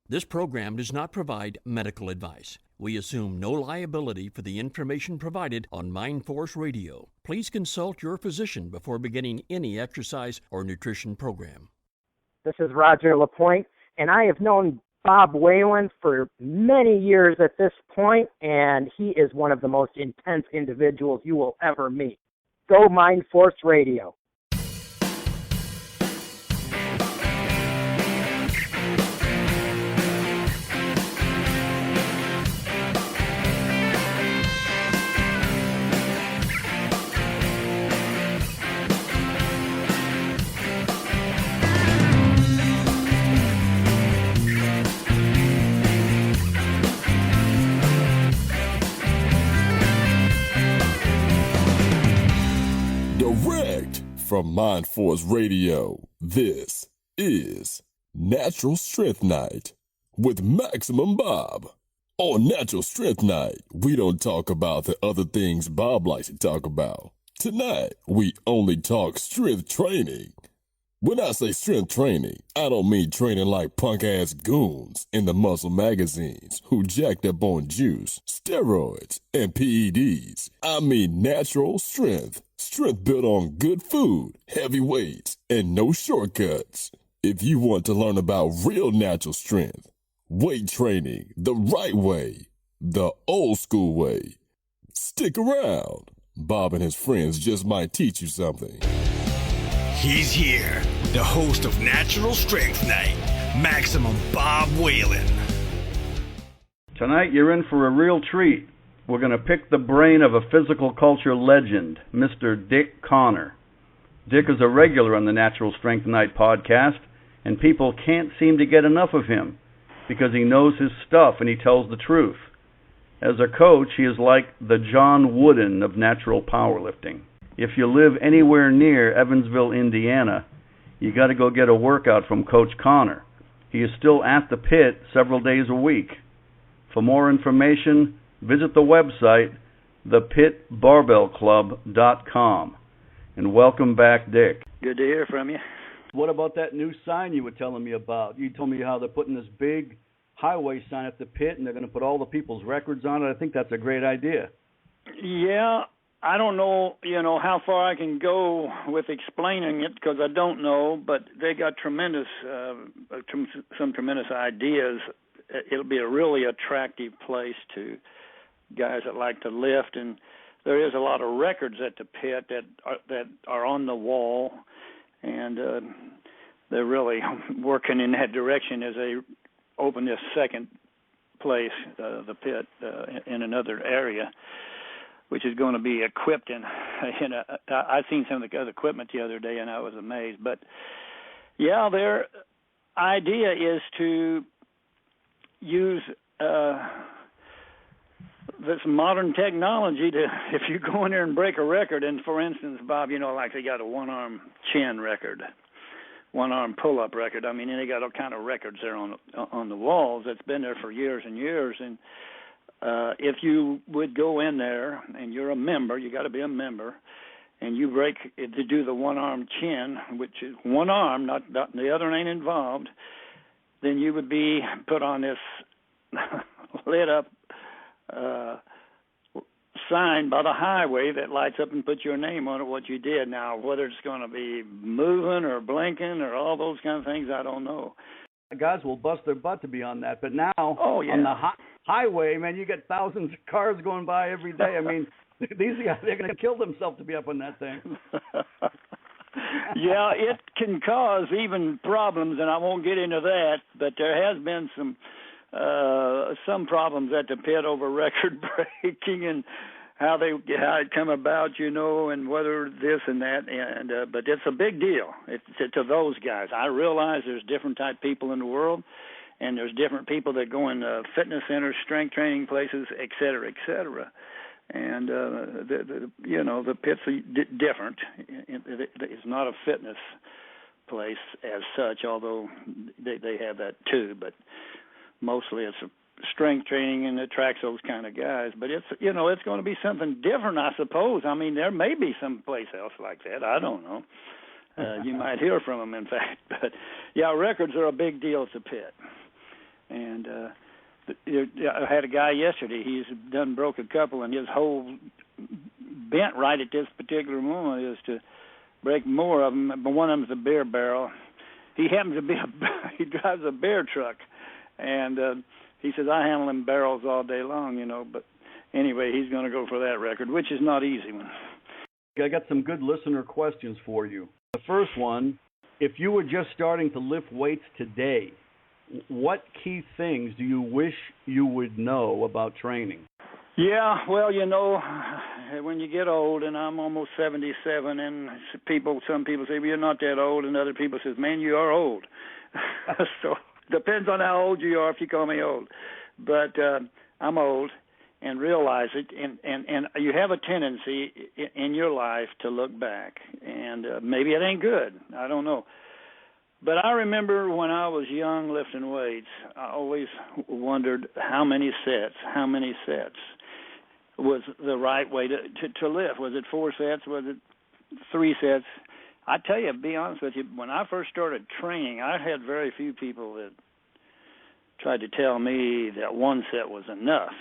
This program does not provide medical advice. We assume no liability for the information provided on Mind Force Radio. Please consult your physician before beginning any exercise or nutrition program. This is Roger LaPointe, and I have known Bob Whelan for many years at this point, and he is one of the most intense individuals you will ever meet. Go Mind Force Radio. Direct from Mind Force Radio, this is Natural Strength Night with Maximum Bob. On Natural Strength Night, we don't talk about the other things Bob likes to talk about. Tonight, we only talk strength training. When I say strength training, I don't mean training like punk-ass goons in the muscle magazines who jacked up on juice, steroids, and PEDs. I mean natural strength. Strength built on good food, heavy weights, and no shortcuts. If you want to learn about real natural strength, weight training the right way, the old school way, stick around. Bob and his friends just might teach you something. He's here, the host of Natural Strength Night, Maximum Bob Whelan. Tonight you're in for a real treat. We're going to pick the brain of a physical culture legend, Mr. Dick Connor. Dick is a regular on the Natural Strength Night podcast, and people can't seem to get enough of him because he knows his stuff and he tells the truth. As a coach, he is like the John Wooden of natural powerlifting. If you live anywhere near Evansville, Indiana, you got to go get a workout from Coach Connor. He is still at the pit several days a week. For more information, visit the website, thepitbarbellclub.com. And welcome back, Dick. Good to hear from you. What about that new sign you were telling me about? You told me how they're putting this big highway sign at the pit, and they're going to put all the people's records on it. I think that's a great idea. Yeah, I don't know, how far I can go with explaining it because I don't know, but they got some tremendous ideas. It'll be a really attractive place to guys that like to lift, and there is a lot of records at the pit that are on the wall, and they're really working in that direction as they open this second place, the pit, in another area, which is going to be equipped in. I seen some of the other equipment the other day, and I was amazed. But yeah, their idea is to use this modern technology to, if you go in there and break a record, and for instance, Bob, like they got a one-arm chin record, one-arm pull-up record. I mean, and they got all kind of records there on the walls that's been there for years and years. And if you would go in there and you're a member, you got to be a member, and you break to do the one-arm chin, which is one arm, not the other ain't involved, then you would be put on this lit-up sign by the highway that lights up and puts your name on it, what you did. Now, whether it's going to be moving or blinking or all those kind of things, I don't know. Guys will bust their butt to be on that, but now on the highway, man, you get thousands of cars going by every day. I mean, these guys, they're going to kill themselves to be up on that thing. Yeah, it can cause even problems, and I won't get into that, but there has been some problems at the pit over record breaking and how it come about, and whether this and that, and but it's a big deal to those guys. I realize there's different type people in the world, and there's different people that go in fitness centers, strength training places, et cetera, et cetera. And the pit's different. It's not a fitness place as such, although they have that too. But mostly it's a strength training, and it attracts those kind of guys. But it's going to be something different, I suppose. I mean, there may be some place else like that. I don't know. You might hear from them, in fact. But yeah, records are a big deal at the pit. And I had a guy yesterday. He's broke a couple, and his whole bent right at this particular moment is to break more of them. But one of them's a beer barrel. He happens to be he drives a beer truck, and he says, I handle them barrels all day long, But anyway, he's going to go for that record, which is not easy one. I got some good listener questions for you. The first one, if you were just starting to lift weights today, what key things do you wish you would know about training? Yeah, well, when you get old, and I'm almost 77, and some people say, well, you're not that old, and other people say, man, you are old. So depends on how old you are if you call me old. But I'm old and realize it, and you have a tendency in your life to look back, and maybe it ain't good. I don't know. But I remember when I was young lifting weights, I always wondered how many sets was the right way to lift. Was it 4 sets? Was it 3 sets? I tell you, to be honest with you, when I first started training, I had very few people that tried to tell me that 1 set was enough.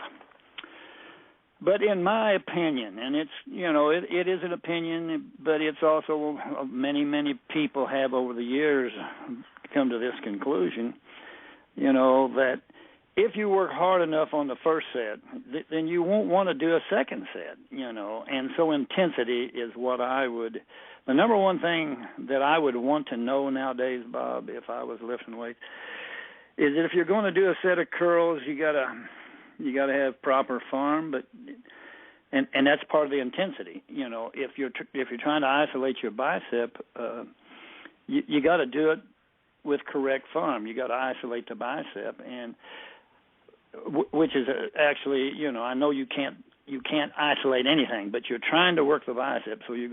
But in my opinion, and it's, it is an opinion, but it's also many people have over the years come to this conclusion, that if you work hard enough on the first set, then you won't want to do a second set, And so intensity is what the number one thing that I would want to know nowadays, Bob, if I was lifting weights, is that if you're going to do a set of curls, you got to have proper form, and that's part of the intensity. If you're trying to isolate your bicep, you got to do it with correct form. You got to isolate the bicep, and which is actually, I know you can't isolate anything, but you're trying to work the bicep, so you're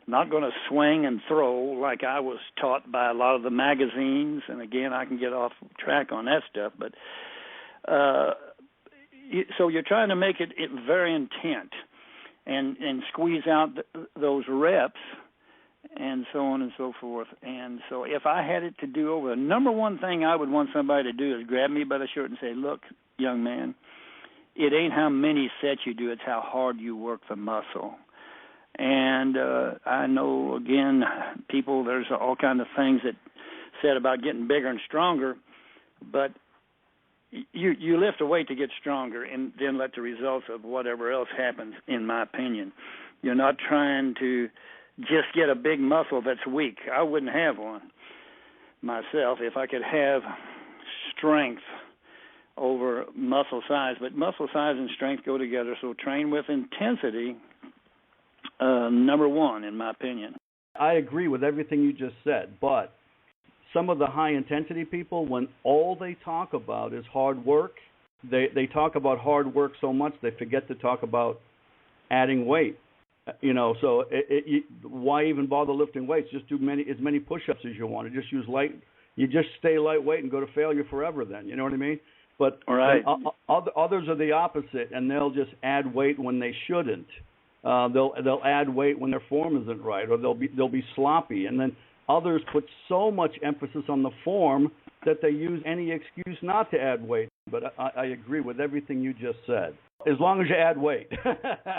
not going to swing and throw like I was taught by a lot of the magazines. And again, I can get off track on that stuff, but so you're trying to make it very intent and squeeze out those reps and so on and so forth. And so if I had it to do over, the number one thing I would want somebody to do is grab me by the shirt and say, look, young man, it ain't how many sets you do, it's how hard you work the muscle. And I know, again, there's all kinds of things that said about getting bigger and stronger, but you lift a weight to get stronger and then let the results of whatever else happens, in my opinion. You're not trying to just get a big muscle that's weak. I wouldn't have one myself if I could have strength over muscle size. But muscle size and strength go together, so train with intensity, number one, in my opinion. I agree with everything you just said, but some of the high-intensity people, when all they talk about is hard work, they talk about hard work so much they forget to talk about adding weight. So why even bother lifting weights? Just do as many push-ups as you want. Just use light. You just stay lightweight and go to failure forever. Then you know what I mean. But right. Others are the opposite, and they'll just add weight when they shouldn't. They'll add weight when their form isn't right, or they'll be sloppy, and then others put so much emphasis on the form that they use any excuse not to add weight. But I agree with everything you just said, as long as you add weight.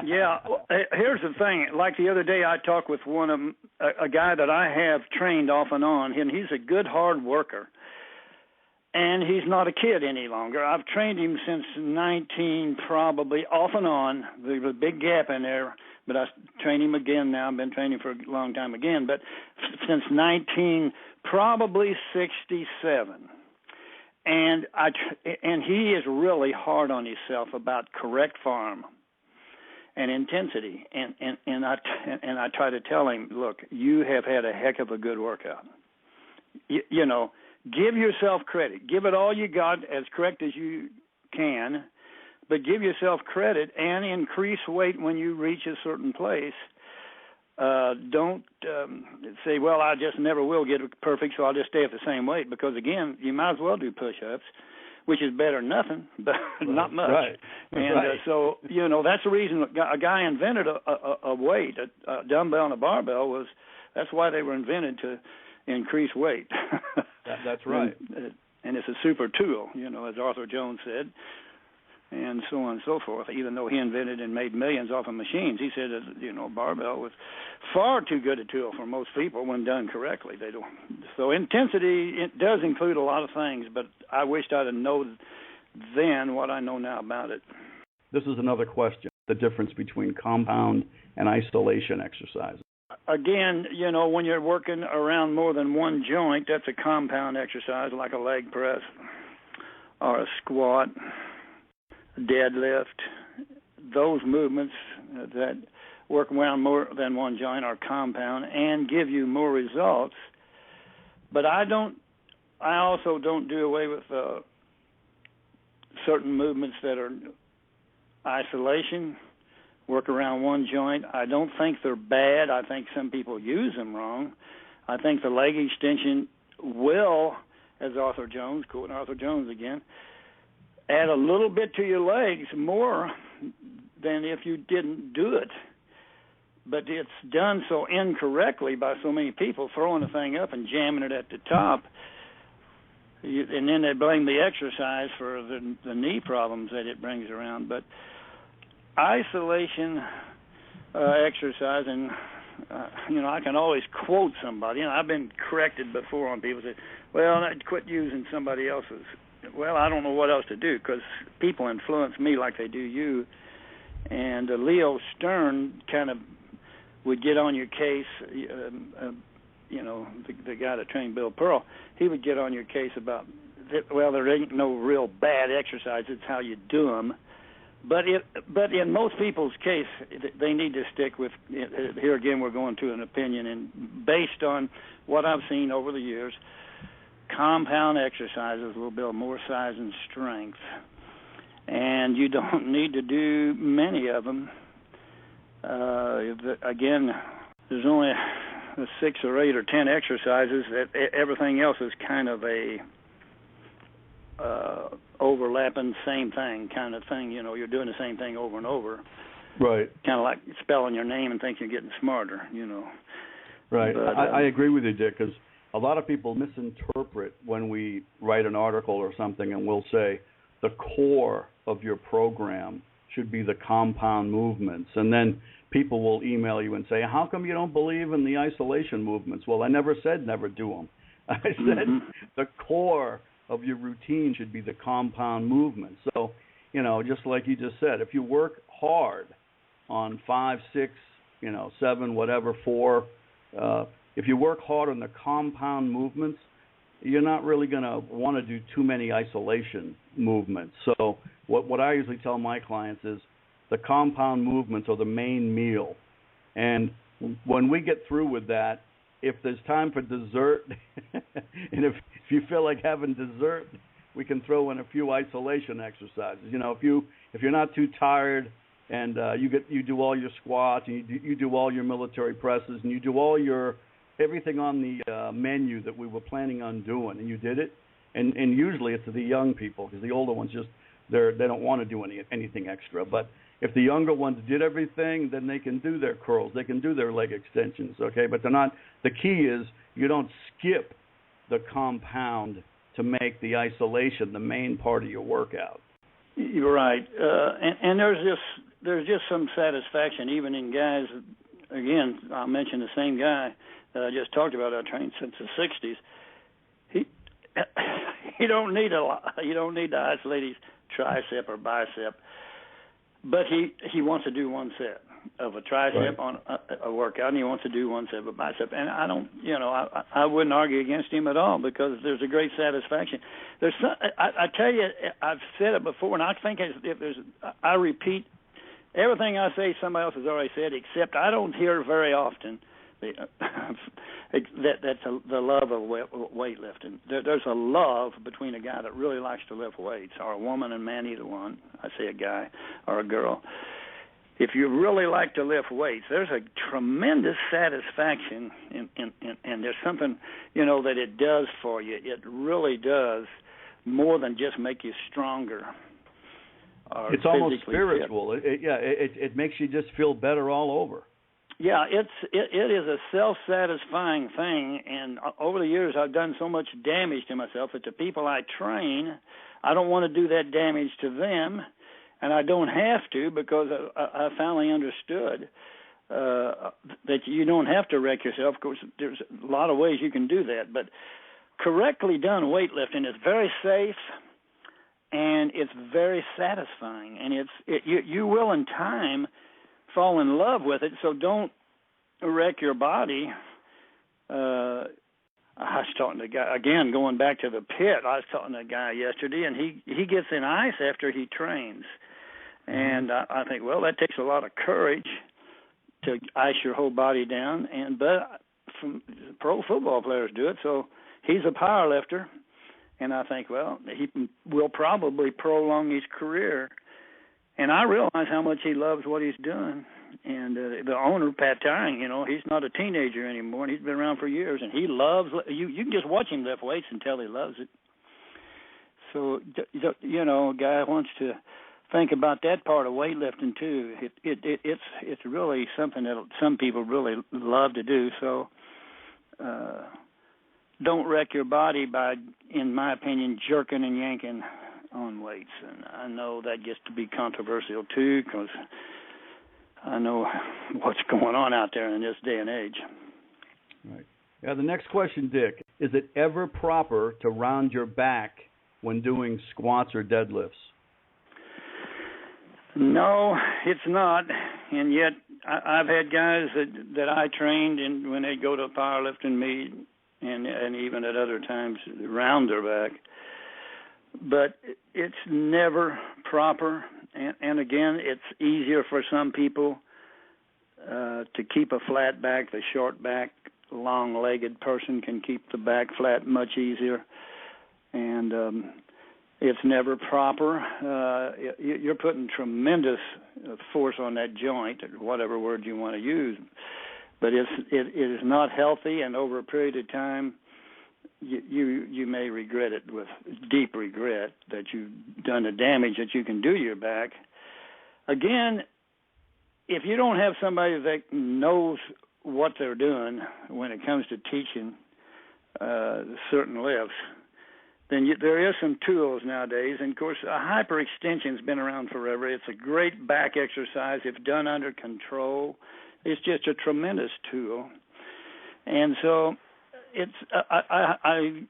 Yeah. Well, here's the thing. Like the other day, I talked with a guy that I have trained off and on, and he's a good hard worker. And he's not a kid any longer. I've trained him since 19, probably, off and on. There was a big gap in there, but I train him again now. I've been training for a long time again, but since 19, probably 67. And he is really hard on himself about correct form and intensity. And I try to tell him, look, you have had a heck of a good workout. You know, give yourself credit. Give it all you got, as correct as you can, but give yourself credit and increase weight when you reach a certain place. Don't say, well, I just never will get it perfect, so I'll just stay at the same weight, because, again, you might as well do push-ups, which is better than nothing, but not much. Right. And so, you know, that's the reason a guy invented a weight, a dumbbell and a barbell. That's why they were invented, to increase weight. That's right. and it's a super tool, as Arthur Jones said, and so on and so forth. Even though he invented and made millions off of machines, he said that, barbell was far too good a tool for most people when done correctly. They don't. So intensity, it does include a lot of things, but I wished I'd have known then what I know now about it. This is another question, the difference between compound and isolation exercises. Again, when you're working around more than one joint, that's a compound exercise like a leg press or a squat, deadlift. Those movements that work around more than one joint are compound and give you more results. But I also don't do away with certain movements that are isolation, work around one joint. I don't think they're bad. I think some people use them wrong. I think the leg extension will, as Arthur Jones, quoting Arthur Jones again, add a little bit to your legs more than if you didn't do it. But it's done so incorrectly by so many people, throwing the thing up and jamming it at the top. And then they blame the exercise for the knee problems that it brings around. But isolation exercise, and I can always quote somebody. I've been corrected before on people say, "Well, quit using somebody else's." Well, I don't know what else to do because people influence me like they do you. And Leo Stern kind of would get on your case. The guy that trained Bill Pearl, he would get on your case about, well, there ain't no real bad exercise. It's how you do them. But in most people's case, they need to stick with, here again we're going to an opinion, and based on what I've seen over the years, compound exercises will build more size and strength. And you don't need to do many of them. Again, there's only 6 or 8 or 10 exercises. Everything else is kind of a overlapping same thing kind of thing. You're doing the same thing over and over. Right. Kind of like spelling your name and think you're getting smarter, Right. But, I agree with you, Dick, because a lot of people misinterpret when we write an article or something, and we'll say the core of your program should be the compound movements. And then people will email you and say, how come you don't believe in the isolation movements? Well, I never said never do them. I said the core of your routine should be the compound movements. So, just like you just said, if you work hard on 5, 6, 7, whatever, 4, if you work hard on the compound movements, you're not really going to want to do too many isolation movements. So what I usually tell my clients is the compound movements are the main meal. And when we get through with that, if there's time for dessert, and if you feel like having dessert, we can throw in a few isolation exercises. If you're not too tired and you do all your squats and you do all your military presses and you do all your everything on the menu that we were planning on doing, and you did it, and usually it's the young people, because the older ones they don't want to do anything extra. But if the younger ones did everything, then they can do their curls, they can do their leg extensions, okay? But they're not. The key is you don't skip the compound to make the isolation the main part of your workout. You're right, and there's just some satisfaction even in guys. Again, I'll mention the same guy that I just talked about. I trained since the '60s. He don't need a lot. You don't need to isolate his tricep or bicep, but he wants to do one set of a tricep on a workout, and he wants to do one set of a bicep. And I don't, I wouldn't argue against him at all, because there's a great satisfaction. I tell you, I've said it before, and I think I repeat everything I say. Somebody else has already said, except I don't hear very often that's the love of weightlifting. There's a love between a guy that really likes to lift weights, or a woman and man, either one. I say a guy or a girl. If you really like to lift weights, there's a tremendous satisfaction and there's something, that it does for you. It really does, more than just make you stronger. It's almost spiritual. It makes you just feel better all over. Yeah, it is a self-satisfying thing, and over the years I've done so much damage to myself that the people I train, I don't want to do that damage to them, and I don't have to because I finally understood that you don't have to wreck yourself. Of course, there's a lot of ways you can do that, but correctly done weightlifting is very safe, and it's very satisfying, and you will in time fall in love with it, so don't wreck your body. I was talking to a guy, again, going back to the pit, I was talking to a guy yesterday, and he gets in ice after he trains. And I think, well, that takes a lot of courage to ice your whole body down, but pro football players do it, so he's a power lifter, and I think, well, he will probably prolong his career. And I realize how much he loves what he's doing. And the owner, Pat Tying, he's not a teenager anymore, and he's been around for years, and he loves you can just watch him lift weights and tell he loves it. So, a guy wants to think about that part of weightlifting, too. It's really something that some people really love to do. So don't wreck your body by, in my opinion, jerking and yanking on weights. And I know that gets to be controversial too, because I know what's going on out there in this day and age. Right. Yeah, the next question, Dick, is it ever proper to round your back when doing squats or deadlifts? No, it's not. And yet I've had guys that I trained, and when they go to a powerlifting meet and even at other times round their back, but it's never proper, and again, it's easier for some people to keep a flat back. The short back, long-legged person can keep the back flat much easier, and it's never proper. You're putting tremendous force on that joint, or whatever word you want to use, but it is not healthy, and over a period of time, you may regret it with deep regret that you've done the damage that you can do your back. Again, if you don't have somebody that knows what they're doing when it comes to teaching certain lifts, then there is some tools nowadays. And, of course, a hyperextension's been around forever. It's a great back exercise if done under control. It's just a tremendous tool. And so I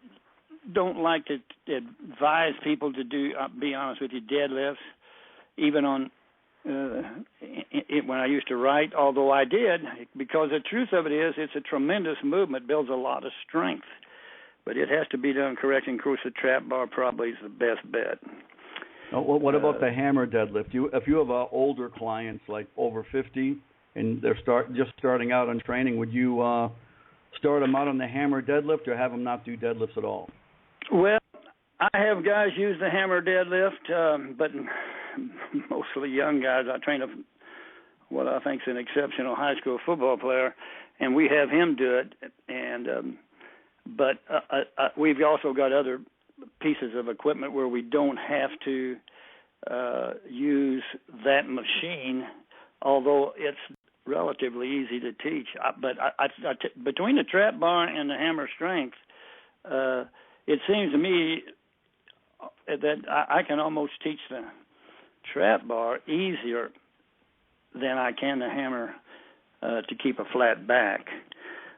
don't like to advise people to do, be honest with you, deadlifts, even on when I used to write, although I did, because the truth of it is it's a tremendous movement, builds a lot of strength, but it has to be done correctly. Of course, the trap bar probably is the best bet. What about the hammer deadlift? If you have older clients, like over 50, and they're just starting out on training, would you start them out on the hammer deadlift or have them not do deadlifts at all? Well, I have guys use the hammer deadlift, but mostly young guys. I train what I think is an exceptional high school football player, and we have him do it. And but we've also got other pieces of equipment where we don't have to use that machine, although it's relatively easy to teach. But between the trap bar and the hammer strength, it seems to me that I can almost teach the trap bar easier than I can the hammer to keep a flat back.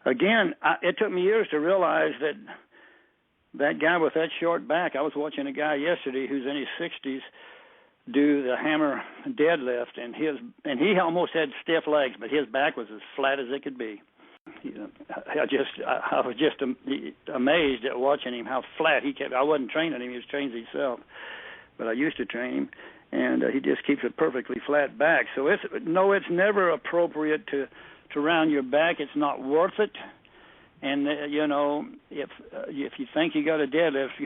Again, it took me years to realize that guy with that short back, I was watching a guy yesterday who's in his 60s do the hammer deadlift, and he almost had stiff legs, but his back was as flat as it could be. I was just amazed at watching him, how flat he kept. I wasn't training him; he was trained himself, but I used to train him, and he just keeps a perfectly flat back. So it's never appropriate to round your back. It's not worth it. And if you think you got a deadlift,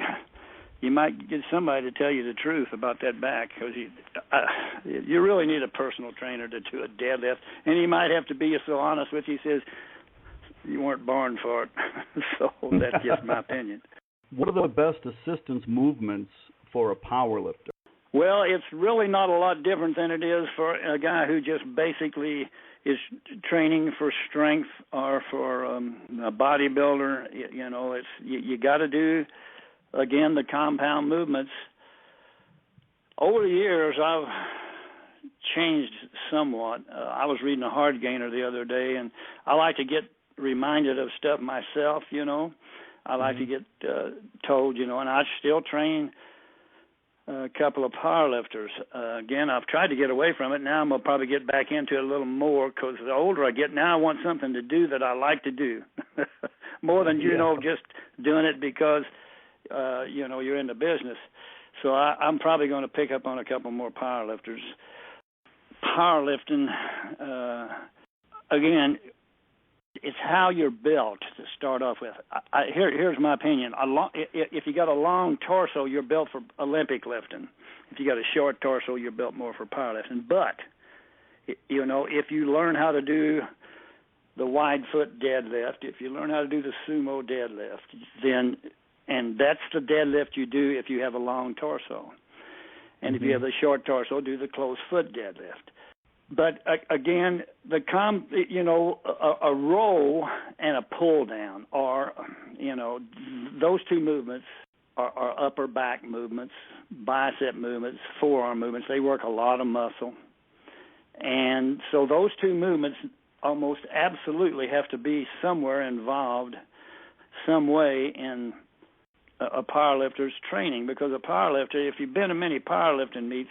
you might get somebody to tell you the truth about that back, because you really need a personal trainer to do a deadlift, and he might have to be so honest with you. He says you weren't born for it. So that's just my opinion. What are the best assistance movements for a power lifter? Well, it's really not a lot different than it is for a guy who just basically is training for strength or for a bodybuilder. You know, it's you got to do, again, the compound movements. Over the years, I've changed somewhat. I was reading a Hard Gainer the other day, and I like to get reminded of stuff myself, you know. I like to get told, you know, and I still train a couple of powerlifters. Again, I've tried to get away from it. Now I'm going to probably get back into it a little more, because the older I get, now I want something to do that I like to do. More than, you know, just doing it because, you know, you're in the business. So I'm probably going to pick up on a couple more powerlifters. Powerlifting, again, it's how you're built to start off with. Here's my opinion. If you got a long torso, you're built for Olympic lifting. If you got a short torso, you're built more for powerlifting. But, you know, if you learn how to do the wide foot deadlift, if you learn how to do the sumo deadlift, then, and that's the deadlift you do if you have a long torso. And if you have a short torso, do the closed foot deadlift. But again, you know, a row and a pull down are, you know, those two movements are upper back movements, bicep movements, forearm movements. They work a lot of muscle. And so those two movements almost absolutely have to be somewhere involved, some way in a powerlifter's training, because a powerlifter, if you've been to many powerlifting meets,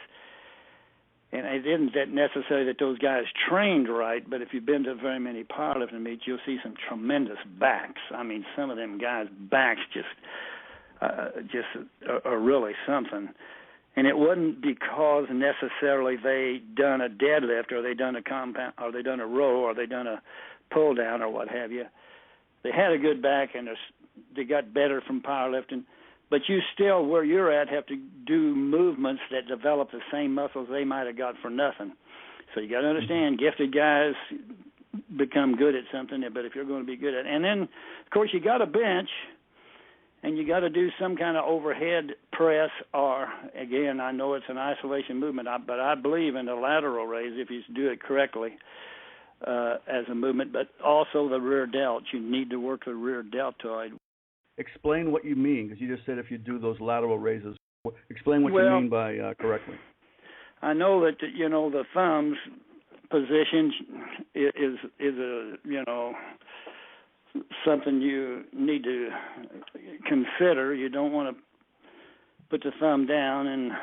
and it isn't that necessarily that those guys trained right, but if you've been to very many powerlifting meets, you'll see some tremendous backs. I mean, some of them guys' backs just are really something. And it wasn't because necessarily they done a deadlift, or they done a compound, or they done a row, or they done a pull down, or what have you. They had a good back, and they got better from powerlifting. But you still, where you're at, have to do movements that develop the same muscles they might have got for nothing. So you got to understand, gifted guys become good at something, but if you're going to be good at it. And then, of course, you got a bench, and you got to do some kind of overhead press, or, again, I know it's an isolation movement, but I believe in the lateral raise if you do it correctly as a movement, but also the rear delt. You need to work the rear deltoid. Explain what you mean, because you just said if you do those lateral raises. Explain what you mean by correctly. I know that, you know, the thumb's position is a, you know, something you need to consider. You don't want to put the thumb down and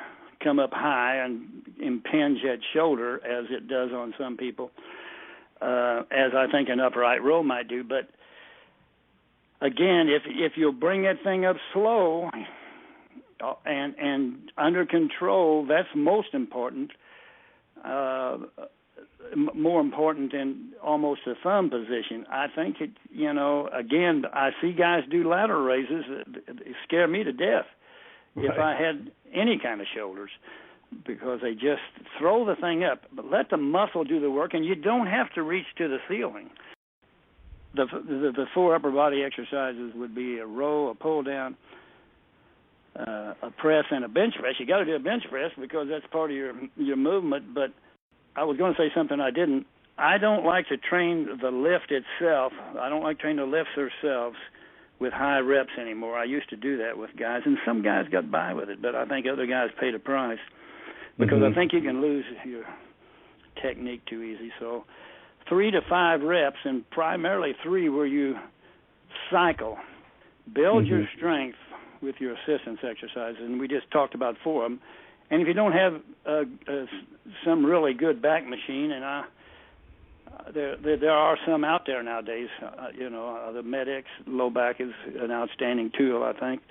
come up high and impinge that shoulder as it does on some people, as I think an upright row might do. But again, if you'll bring that thing up slow and under control, that's most important, more important than almost the thumb position. I think, you know, again, I see guys do lateral raises that scare me to death if I had any kind of shoulders, because they just throw the thing up. But let the muscle do the work, and you don't have to reach to the ceiling. The four upper body exercises would be a row, a pull down, a press, and a bench press. You got to do a bench press because that's part of your movement. But I was going to say something I didn't. I don't like to train the lift itself. I don't like training the lifts themselves with high reps anymore. I used to do that with guys, and some guys got by with it, but I think other guys paid a price because I think you can lose your technique too easy. So 3 to 5 reps, and primarily 3 where you cycle. Build your strength with your assistance exercises, and we just talked about 4 of them. And if you don't have some really good back machine, and there are some out there nowadays, you know, the Med-X low back is an outstanding tool, I think.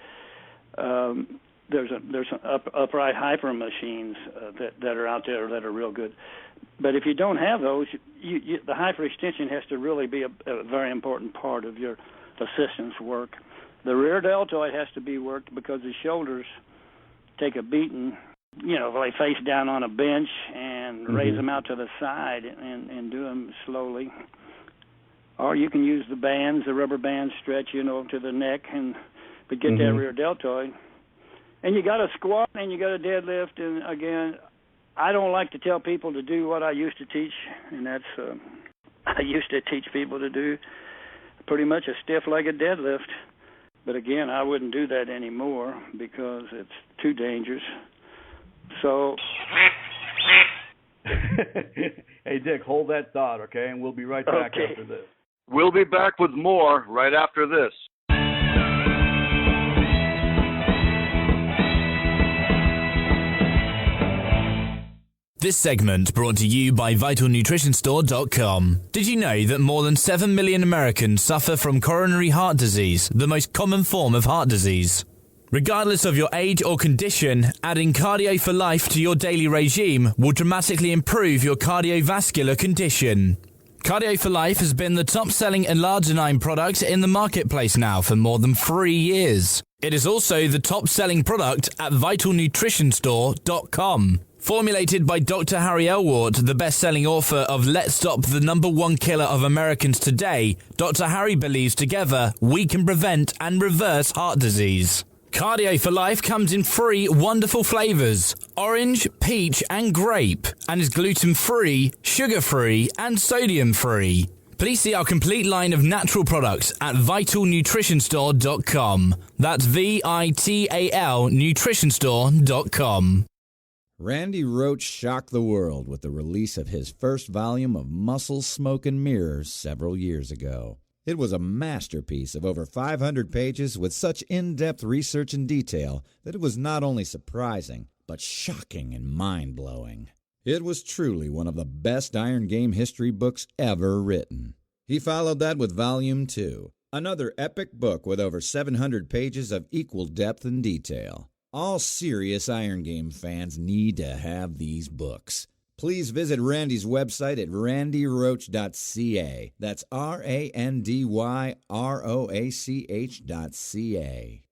There's some upright hyper machines that are out there that are real good. But if you don't have those, the hyperextension has to really be a very important part of your assistance work. The rear deltoid has to be worked because the shoulders take a beating. You know, they face down on a bench and raise them out to the side and do them slowly. Or you can use the bands, the rubber bands stretch, you know, to the neck, but get that rear deltoid. And you got to squat and you got to deadlift. And again, I don't like to tell people to do what I used to teach, and that's I used to teach people to do pretty much a stiff-legged deadlift. But again, I wouldn't do that anymore because it's too dangerous. So... Hey, Dick, hold that thought, okay? And we'll be right back after this. We'll be back with more right after this. This segment brought to you by VitalNutritionStore.com. Did you know that more than 7 million Americans suffer from coronary heart disease, the most common form of heart disease? Regardless of your age or condition, adding Cardio for Life to your daily regime will dramatically improve your cardiovascular condition. Cardio for Life has been the top-selling L-arginine product in the marketplace now for more than 3 years. It is also the top-selling product at VitalNutritionStore.com. Formulated by Dr. Harry Elwart, the best-selling author of Let's Stop the Number One Killer of Americans Today, Dr. Harry believes together we can prevent and reverse heart disease. Cardio for Life comes in 3 wonderful flavors: orange, peach, and grape, and is gluten-free, sugar-free, and sodium-free. Please see our complete line of natural products at VitalNutritionStore.com. That's VITAL Nutritionstore.com. Randy Roach shocked the world with the release of his first volume of Muscle, Smoke, and Mirrors several years ago. It was a masterpiece of over 500 pages with such in-depth research and detail that it was not only surprising, but shocking and mind-blowing. It was truly one of the best Iron Game history books ever written. He followed that with Volume 2, another epic book with over 700 pages of equal depth and detail. All serious Iron Game fans need to have these books. Please visit Randy's website at randyroach.ca. That's RANDYROACH.ca.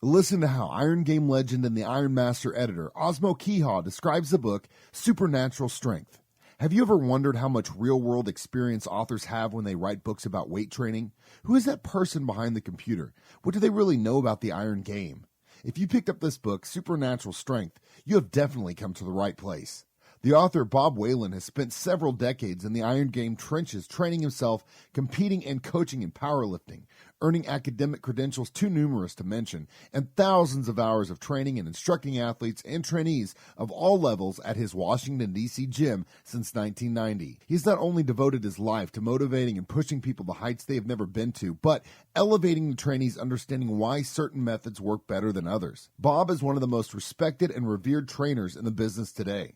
Listen to how Iron Game legend and the Iron Master editor Osmo Kehaw describes the book Supernatural Strength. Have you ever wondered how much real-world experience authors have when they write books about weight training? Who is that person behind the computer? What do they really know about the Iron Game? If you picked up this book, Supernatural Strength, you have definitely come to the right place. The author, Bob Whelan, has spent several decades in the Iron Game trenches training himself, competing and coaching in powerlifting, earning academic credentials too numerous to mention, and thousands of hours of training and instructing athletes and trainees of all levels at his Washington, D.C. gym since 1990. He's not only devoted his life to motivating and pushing people to heights they have never been to, but elevating the trainees' understanding why certain methods work better than others. Bob is one of the most respected and revered trainers in the business today.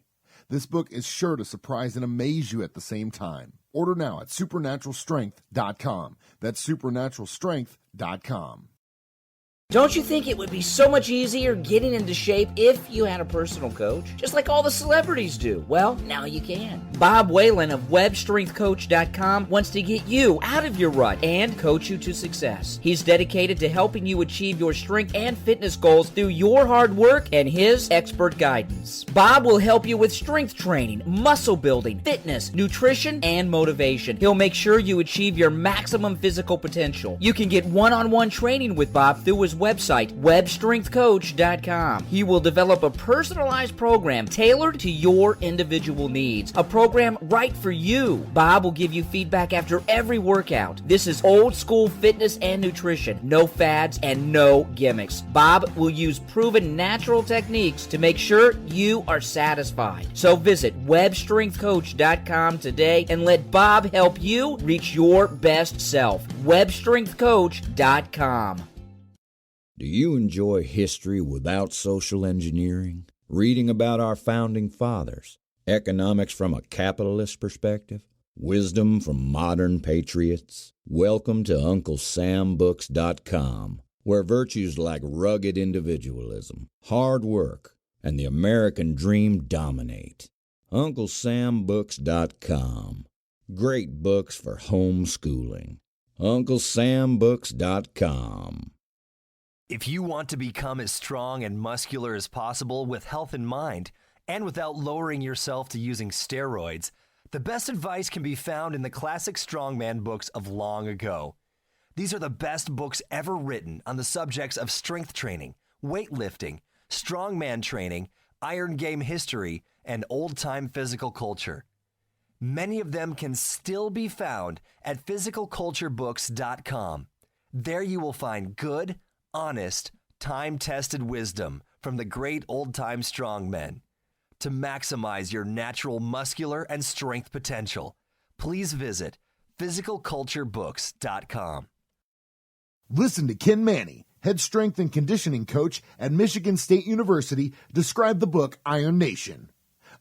This book is sure to surprise and amaze you at the same time. Order now at supernaturalstrength.com. That's supernaturalstrength.com. Don't you think it would be so much easier getting into shape if you had a personal coach? Just like all the celebrities do. Well, now you can. Bob Whelan of webstrengthcoach.com wants to get you out of your rut and coach you to success. He's dedicated to helping you achieve your strength and fitness goals through your hard work and his expert guidance. Bob will help you with strength training, muscle building, fitness, nutrition, and motivation. He'll make sure you achieve your maximum physical potential. You can get one-on-one training with Bob through his website, webstrengthcoach.com. He will develop a personalized program tailored to your individual needs, a program right for you. Bob will give you feedback after every workout. This is old school fitness and nutrition, no fads and no gimmicks. Bob will use proven natural techniques to make sure you are satisfied. So visit webstrengthcoach.com today and let Bob help you reach your best self. webstrengthcoach.com. Do you enjoy history without social engineering? Reading about our founding fathers? Economics from a capitalist perspective? Wisdom from modern patriots? Welcome to UncleSamBooks.com, where virtues like rugged individualism, hard work, and the American dream dominate. UncleSamBooks.com. Great books for homeschooling. UncleSamBooks.com. If you want to become as strong and muscular as possible with health in mind, and without lowering yourself to using steroids, the best advice can be found in the classic strongman books of long ago. These are the best books ever written on the subjects of strength training, weightlifting, strongman training, Iron Game history, and old-time physical culture. Many of them can still be found at physicalculturebooks.com. There you will find good, honest, time-tested wisdom from the great old-time strongmen. To maximize your natural muscular and strength potential, please visit physicalculturebooks.com. Listen to Ken Manny, head strength and conditioning coach at Michigan State University, describe the book Iron Nation.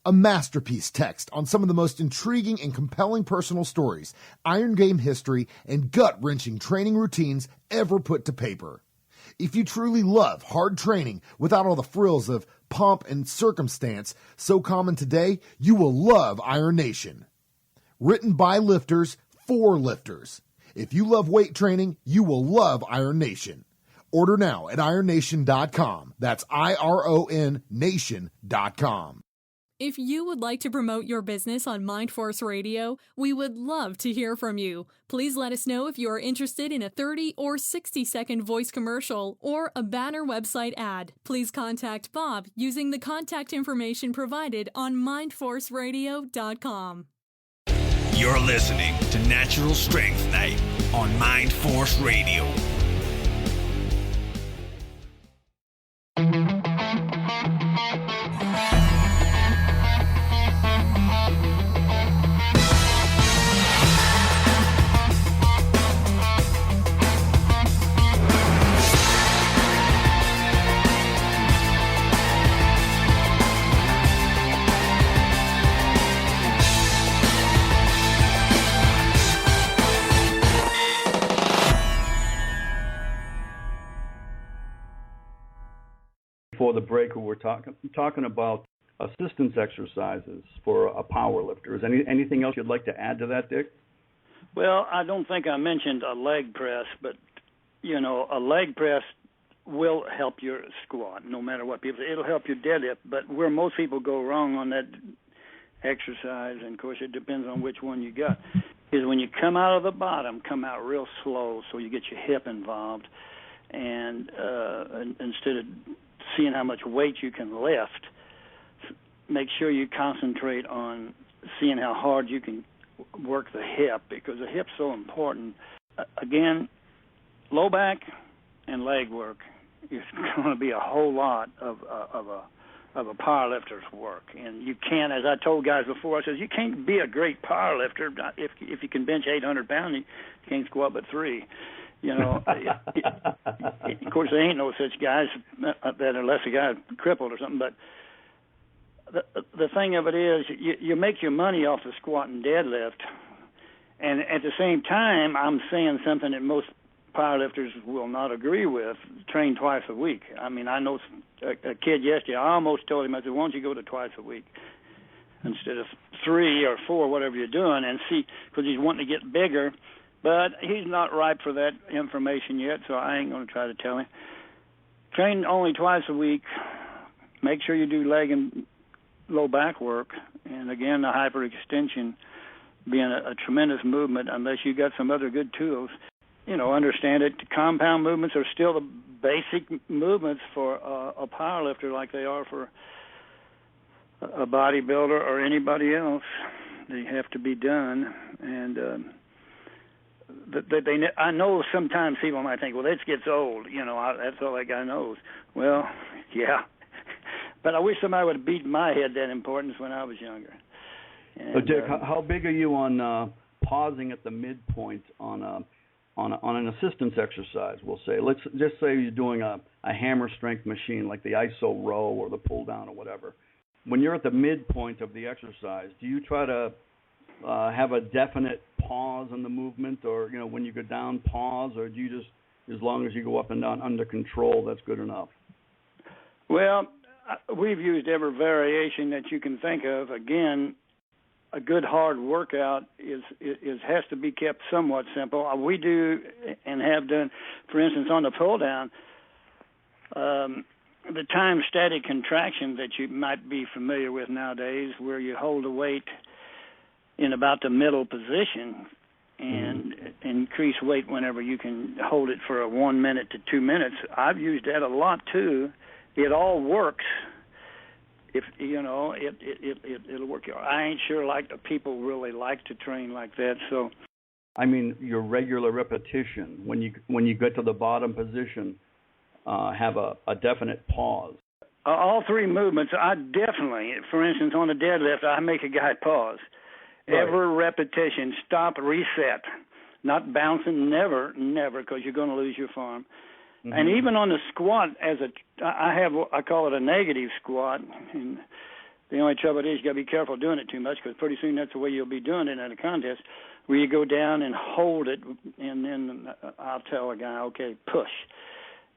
A masterpiece text on some of the most intriguing and compelling personal stories, Iron Game history, and gut-wrenching training routines ever put to paper. If you truly love hard training without all the frills of pomp and circumstance so common today, you will love Iron Nation. Written by lifters for lifters. If you love weight training, you will love Iron Nation. Order now at ironnation.com. That's IRON nation.com. If you would like to promote your business on Mindforce Radio, we would love to hear from you. Please let us know if you are interested in a 30 or 60-second voice commercial or a banner website ad. Please contact Bob using the contact information provided on mindforceradio.com. You're listening to Natural Strength Night on Mindforce Radio. Before the break, we were talking about assistance exercises for a power lifter. Is anything else you'd like to add to that, Dick? Well, I don't think I mentioned a leg press, but, you know, a leg press will help your squat, no matter what people say. It'll help your deadlift, but where most people go wrong on that exercise, and, of course, it depends on which one you got, is when you come out of the bottom, come out real slow so you get your hip involved, and instead of seeing how much weight you can lift, make sure you concentrate on seeing how hard you can work the hip, because the hip's so important. Again, low back and leg work is going to be a whole lot of a power lifter's work. And you can't, as I told guys before, I said, you can't be a great power lifter if you can bench 800 pounds, you can't squat but 3. You know, of course, there ain't no such guys that unless a guy's crippled or something. But the thing of it is, you make your money off the squat and deadlift, and at the same time, I'm saying something that most powerlifters will not agree with: train twice a week. I mean, I know a kid yesterday. I almost told him, I said, "Why don't you go to twice a week instead of 3 or 4, whatever you're doing, and see?" Because he's wanting to get bigger. But he's not ripe for that information yet, so I ain't going to try to tell him. Train only twice a week. Make sure you do leg and low back work. And, again, the hyperextension being a tremendous movement unless you got some other good tools. You know, understand it. Compound movements are still the basic movements for a power lifter like they are for a bodybuilder or anybody else. They have to be done. And I know sometimes people might think, well, this gets old. You know, that's all that guy knows. Well, yeah. But I wish somebody would have beat my head that importance when I was younger. And, so, Dick, how big are you on pausing at the midpoint on an assistance exercise? We'll say, let's just say you're doing a hammer strength machine like the iso row or the pull down or whatever. When you're at the midpoint of the exercise, do you try to have a definite pause in the movement, or, you know, when you go down, pause, or do you just, as long as you go up and down under control, that's good enough? Well, we've used every variation that you can think of. Again, a good hard workout has to be kept somewhat simple. We do and have done, for instance, on the pull down, the time static contraction that you might be familiar with nowadays, where you hold the weight in about the middle position and increase weight whenever you can hold it for 1 minute to 2 minutes. I've used that a lot too. It all works. if it'll work. I ain't sure like the people really like to train like that. So, I mean, your regular repetition when you get to the bottom position, have a definite pause. All three movements, I definitely, for instance, on the deadlift, I make a guy pause. Right. Every repetition, stop, reset. Not bouncing, never, because you're going to lose your form. Mm-hmm. And even on the squat, I call it a negative squat. And the only trouble is you got to be careful doing it too much, because pretty soon that's the way you'll be doing it in a contest, where you go down and hold it, and then I'll tell a guy, okay, push,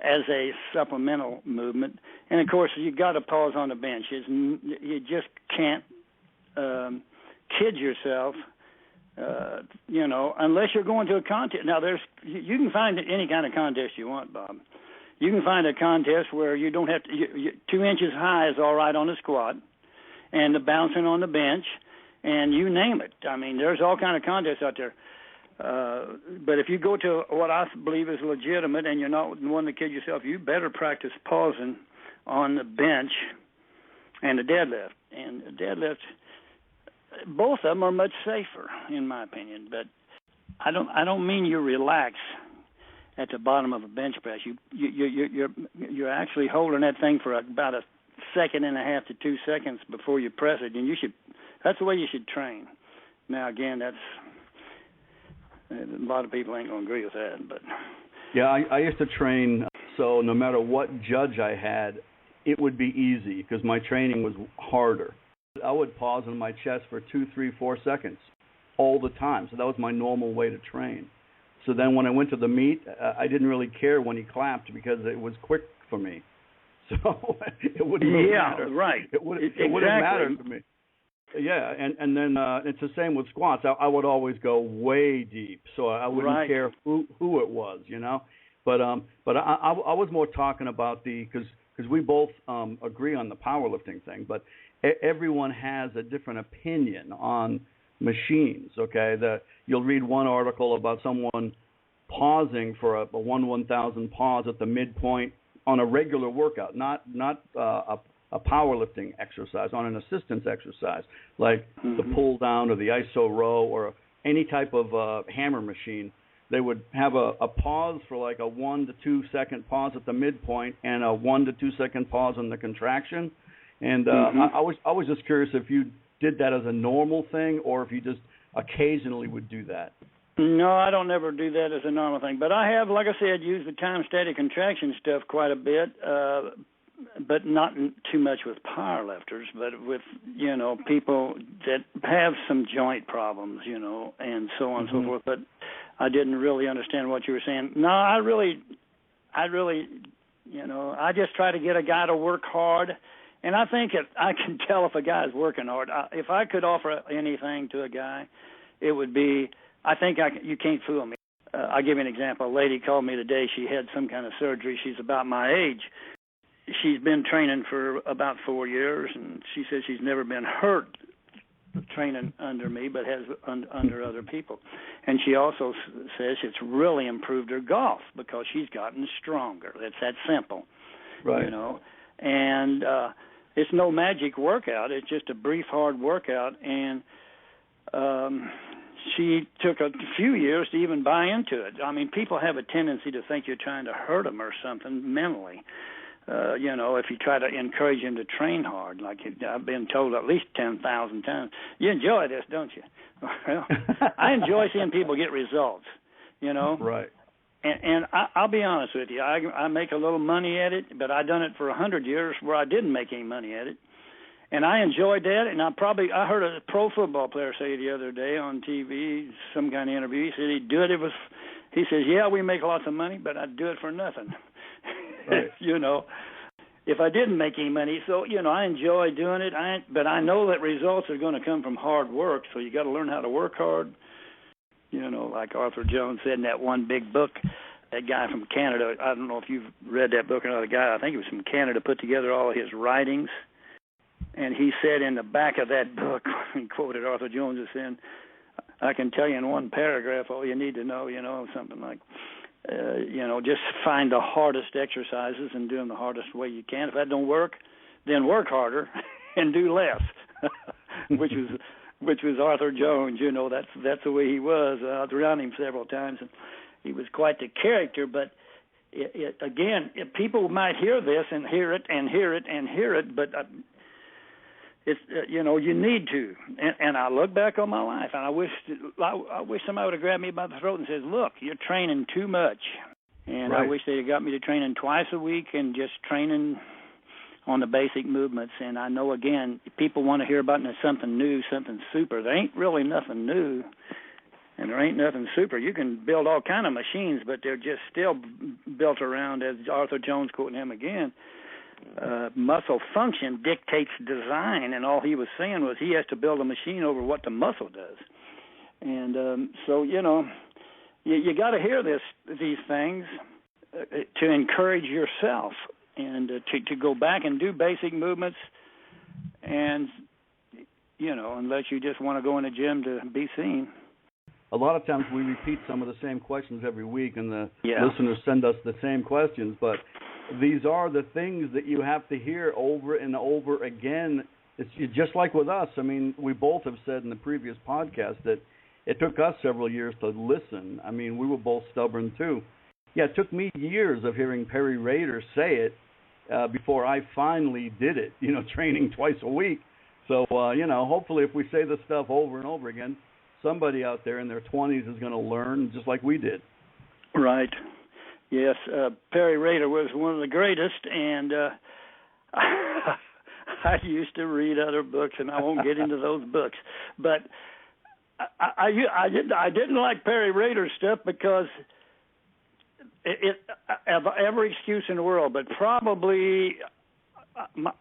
as a supplemental movement. And of course, you got to pause on the bench. You just can't kid yourself. Unless you're going to a contest. Now, you can find any kind of contest you want, Bob. You can find a contest where you don't have to. 2 inches high is all right on the squat, and the bouncing on the bench, and you name it. I mean, there's all kind of contests out there. But if you go to what I believe is legitimate, and you're not wanting to kid yourself, you better practice pausing on the bench and the deadlift. And the deadlift, both of them are much safer, in my opinion. But I don't mean you relax at the bottom of a bench press. You're actually holding that thing for about a second and a half to 2 seconds before you press it, and that's the way you should train. Now, again, a lot of people ain't going to agree with that, but yeah, I used to train so no matter what judge I had, it would be easy because my training was harder. I would pause on my chest for 2, 3, 4 seconds all the time. So that was my normal way to train. So then when I went to the meet, I didn't really care when he clapped because it was quick for me. So it wouldn't really matter. Right. It wouldn't matter to me. Yeah, and then it's the same with squats. I would always go way deep, so I wouldn't care who it was, But I was more talking about because we both agree on the powerlifting thing, but everyone has a different opinion on machines, okay? You'll read one article about someone pausing for a 1/1000 pause at the midpoint on a regular workout, not a powerlifting exercise, on an assistance exercise, like the pull down or the iso row or any type of hammer machine. They would have a pause for like a 1 to 2 second pause at the midpoint and a 1 to 2 second pause on the contraction. And I was just curious if you did that as a normal thing or if you just occasionally would do that. No, I don't never do that as a normal thing. But I have, like I said, used the time-static contraction stuff quite a bit, but not too much with powerlifters, but with, people that have some joint problems, and so on and so forth. But I didn't really understand what you were saying. No, I really, I just try to get a guy to work hard. And I think I can tell if a guy's working hard. If I could offer anything to a guy, it would be, you can't fool me. I'll give you an example. A lady called me today. She had some kind of surgery. She's about my age. She's been training for about 4 years, and she says she's never been hurt training under me, but has under other people. And she also says it's really improved her golf because she's gotten stronger. It's that simple, right? And it's no magic workout. It's just a brief, hard workout, and she took a few years to even buy into it. I mean, people have a tendency to think you're trying to hurt them or something mentally. If you try to encourage them to train hard, like I've been told at least 10,000 times. You enjoy this, don't you? Well, I enjoy seeing people get results, Right. And I'll be honest with you, I make a little money at it, but I've done it for 100 years where I didn't make any money at it. And I enjoyed that, and I heard a pro football player say the other day on TV, some kind of interview, he said he'd do it. He says, yeah, we make lots of money, but I'd do it for nothing. Right. If I didn't make any money. So, I enjoy doing it, but I know that results are going to come from hard work, so you got to learn how to work hard. Like Arthur Jones said in that one big book, that guy from Canada, I don't know if you've read that book or not, the guy, I think he was from Canada, put together all of his writings. And he said in the back of that book, he quoted Arthur Jones as saying, I can tell you in one paragraph all you need to know, something like, just find the hardest exercises and do them the hardest way you can. If that don't work, then work harder. and do less, which was Arthur Jones. You know, that's the way he was. I was around him several times, and he was quite the character. But again, people might hear this and hear it and hear it and hear it, but it's you know, you need to. And I look back on my life, and I wish somebody would have grabbed me by the throat and said, "Look, you're training too much." And right. I wish they'd have got me to training twice a week and just training on the basic movements. And I know, again, people want to hear about something new, something super. There ain't really nothing new, and there ain't nothing super. You can build all kind of machines, but they're just still built around, as Arthur Jones quoting him again, muscle function dictates design, and all he was saying was he has to build a machine over what the muscle does. And so, you know, you got to hear these things to encourage yourself and to go back and do basic movements, and, you know, unless you just want to go in the gym to be seen. A lot of times we repeat some of the same questions every week, and the listeners send us the same questions, but these are the things that you have to hear over and over again. It's just like with us. I mean, we both have said in the previous podcast that it took us several years to listen. I mean, we were both stubborn too. Yeah, it took me years of hearing Perry Rader say it before I finally did it, you know, training twice a week. So, you know, hopefully if we say this stuff over and over again, somebody out there in their 20s is going to learn just like we did. Right. Yes, Perry Rader was one of the greatest, and I used to read other books, and I won't get into those books. But I didn't like Perry Rader's stuff because I have every excuse in the world, but probably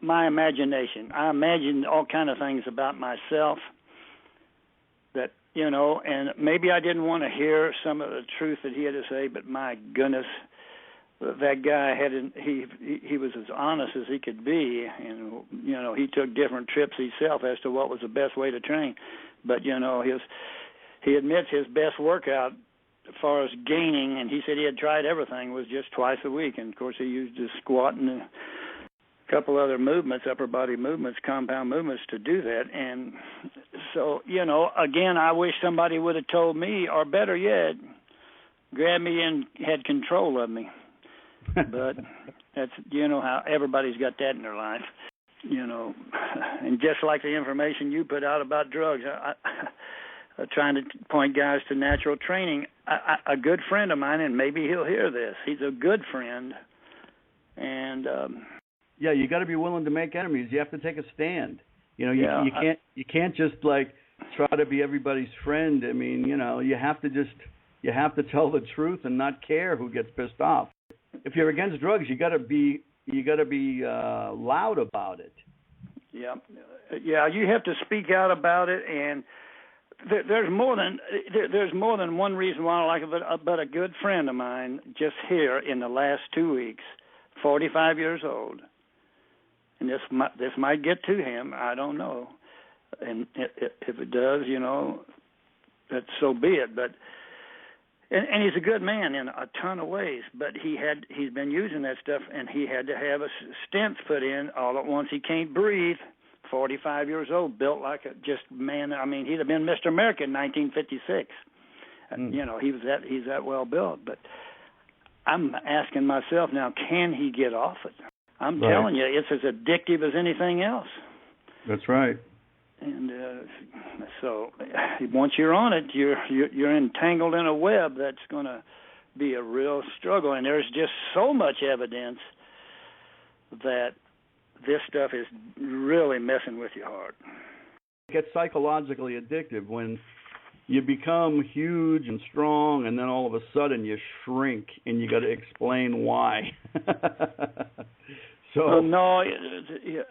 my imagination. I imagined all kind of things about myself that, you know, and maybe I didn't want to hear some of the truth that he had to say, but my goodness, that guy he was as honest as he could be, and, you know, he took different trips himself as to what was the best way to train. But, you know, he admits his best workout as far as gaining, and he said he had tried everything, was just twice a week. And, of course, he used his squat and a couple other movements, upper body movements, compound movements to do that. And so, you know, again, I wish somebody would have told me, or better yet, grabbed me and had control of me. But that's, you know, how everybody's got that in their life, you know. And just like the information you put out about drugs, I'm trying to point guys to natural training. A good friend of mine, and maybe he'll hear this, he's a good friend, and yeah, you got to be willing to make enemies. You have to take a stand. You know, you can't just like try to be everybody's friend. I mean, you know, you have to tell the truth and not care who gets pissed off. If you're against drugs, you got to be loud about it. Yeah, you have to speak out about it, and there's more than one reason why I like it. But a good friend of mine just here in the last 2 weeks, 45 years old, and this might get to him. I don't know, and if it does, you know, that so be it. But and he's a good man in a ton of ways. But he's been using that stuff, and he had to have a stent put in all at once. He can't breathe. 45 years old, built like a just man. I mean, he'd have been Mr. America in 1956. You know, he's that well built. But I'm asking myself now, can he get off it? I'm telling you, it's as addictive as anything else. That's right. And so once you're on it, you're entangled in a web that's going to be a real struggle. And there's just so much evidence that this stuff is really messing with your heart. It gets psychologically addictive when you become huge and strong, and then all of a sudden you shrink, and you got to explain why. So no,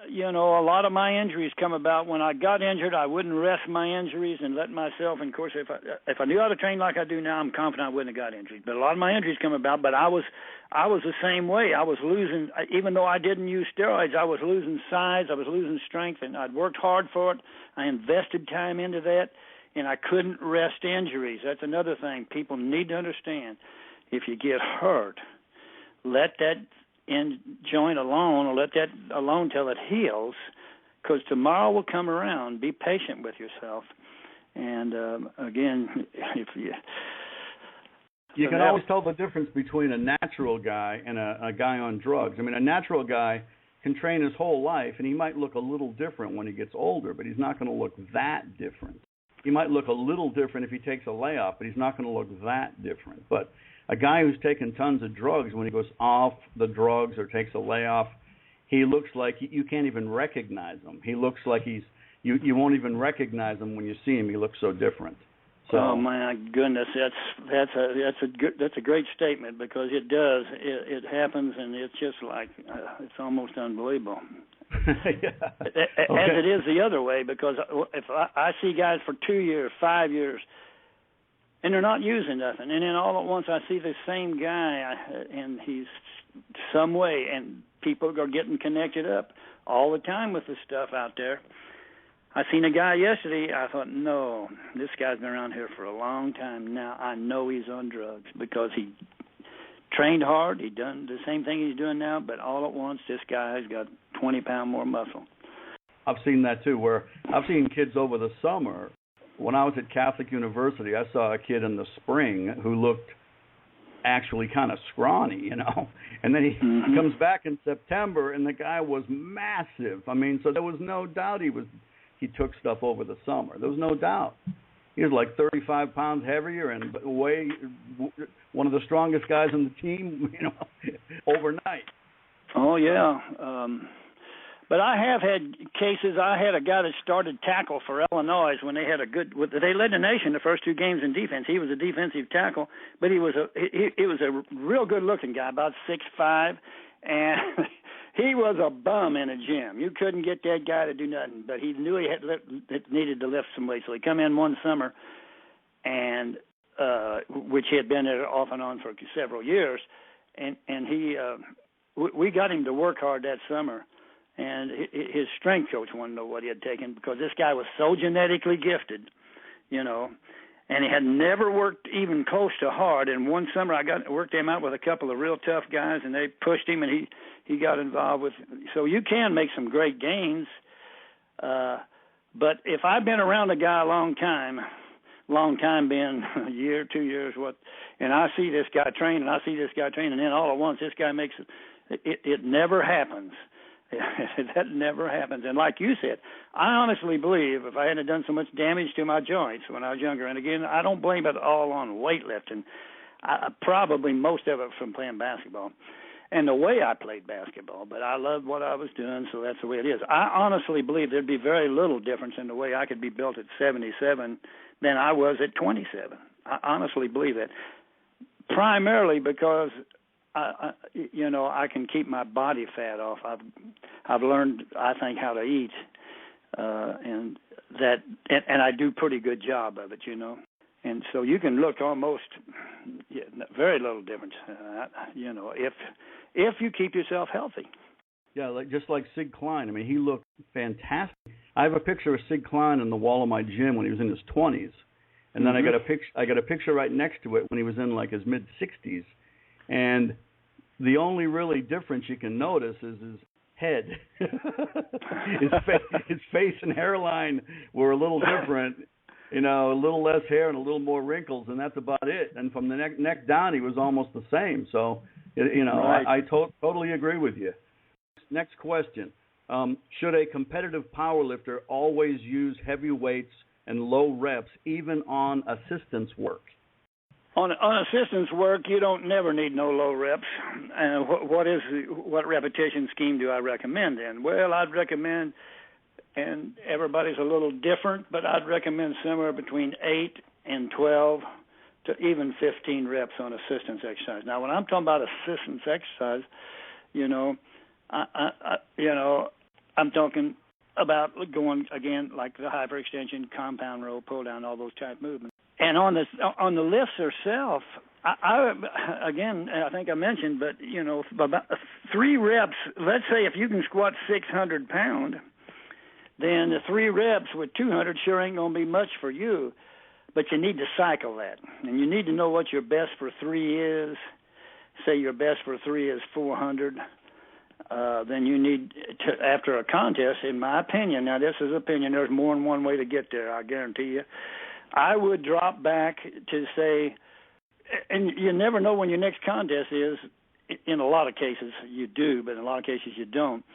you know, a lot of my injuries come about when I got injured. I wouldn't rest my injuries and let myself. And of course, if I knew how to train like I do now, I'm confident I wouldn't have got injured. But a lot of my injuries come about. But I was the same way. I was losing, even though I didn't use steroids. I was losing size. I was losing strength, and I'd worked hard for it. I invested time into that, and I couldn't rest injuries. That's another thing people need to understand. If you get hurt, let that joint alone, or let that alone till it heals, because tomorrow will come around. Be patient with yourself. And, again, if you can always tell the difference between a natural guy and a guy on drugs. I mean, a natural guy can train his whole life, and he might look a little different when he gets older, but he's not going to look that different. He might look a little different if he takes a layoff, but he's not going to look that different. But a guy who's taken tons of drugs, when he goes off the drugs or takes a layoff, he looks like you can't even recognize him. He looks like you won't even recognize him when you see him. He looks so different. So, oh my goodness, that's a great statement, because it does. It happens, and it's just like it's almost unbelievable. Yeah. As it is the other way, because if I see guys for 2 years, 5 years, and they're not using nothing, and then all at once I see the same guy, and he's some way, and people are getting connected up all the time with this stuff out there. I seen a guy yesterday. I thought, no, this guy's been around here for a long time now. I know he's on drugs, because he trained hard. He done the same thing he's doing now, but all at once, this guy has got 20 pounds more muscle. I've seen that too, where I've seen kids over the summer. When I was at Catholic University, I saw a kid in the spring who looked actually kind of scrawny, you know. And then he comes back in September, and the guy was massive. I mean, so there was no doubt he took stuff over the summer. There was no doubt. He was like 35 pounds heavier and one of the strongest guys on the team, you know, overnight. Oh, yeah. But I have had cases. I had a guy that started tackle for Illinois when they had they led the nation the first 2 games in defense. He was a defensive tackle, but he was a real good-looking guy, about 6'5", and he was a bum in a gym. You couldn't get that guy to do nothing, but he knew he needed to lift some weight. So he come in one summer, and which he had been there off and on for several years, and we got him to work hard that summer. And his strength coach wanted to know what he had taken, because this guy was so genetically gifted, you know, and he had never worked even close to hard. And one summer I worked him out with a couple of real tough guys, and they pushed him, and he got involved with. So you can make some great gains. But if I've been around a guy a long time being a year, 2 years, and I see this guy train, and then all at once this guy makes it never happens. That never happens. And like you said, I honestly believe if I hadn't done so much damage to my joints when I was younger, and again, I don't blame it all on weightlifting, probably most of it from playing basketball and the way I played basketball, but I loved what I was doing, so that's the way it is. I honestly believe there'd be very little difference in the way I could be built at 77 than I was at 27. I honestly believe that, primarily because I can keep my body fat off. I've learned, I think, how to eat, and I do a pretty good job of it, you know. And so you can look almost very little difference, you know, if you keep yourself healthy. Yeah, just like Sid Klein. I mean, he looked fantastic. I have a picture of Sid Klein on the wall of my gym when he was in his 20s, and then I got a picture right next to it when he was in like his mid 60s. And the only really difference you can notice is his head. his face and hairline were a little different, you know, a little less hair and a little more wrinkles, and that's about it. And from the neck down, he was almost the same. So, you know, right. I totally agree with you. Next question. Should a competitive powerlifter always use heavy weights and low reps, even on assistance work? On assistance work, you don't never need no low reps. And what repetition scheme do I recommend then? Well, I'd recommend, and everybody's a little different, but I'd recommend somewhere between 8 and 12 to even 15 reps on assistance exercise. Now, when I'm talking about assistance exercise, you know, I'm talking about going again like the hyperextension, compound row, pull down, all those type movements. And on the lifts herself, I think I mentioned, but you know, about 3 reps. Let's say if you can squat 600 pounds, then the 3 reps with 200 sure ain't gonna be much for you. But you need to cycle that, and you need to know what your best for 3 is. Say your best for 3 is 400, then you need to, after a contest, in my opinion, now this is opinion, there's more than one way to get there, I guarantee you, I would drop back to say, and you never know when your next contest is. In a lot of cases you do, but in a lot of cases you don't.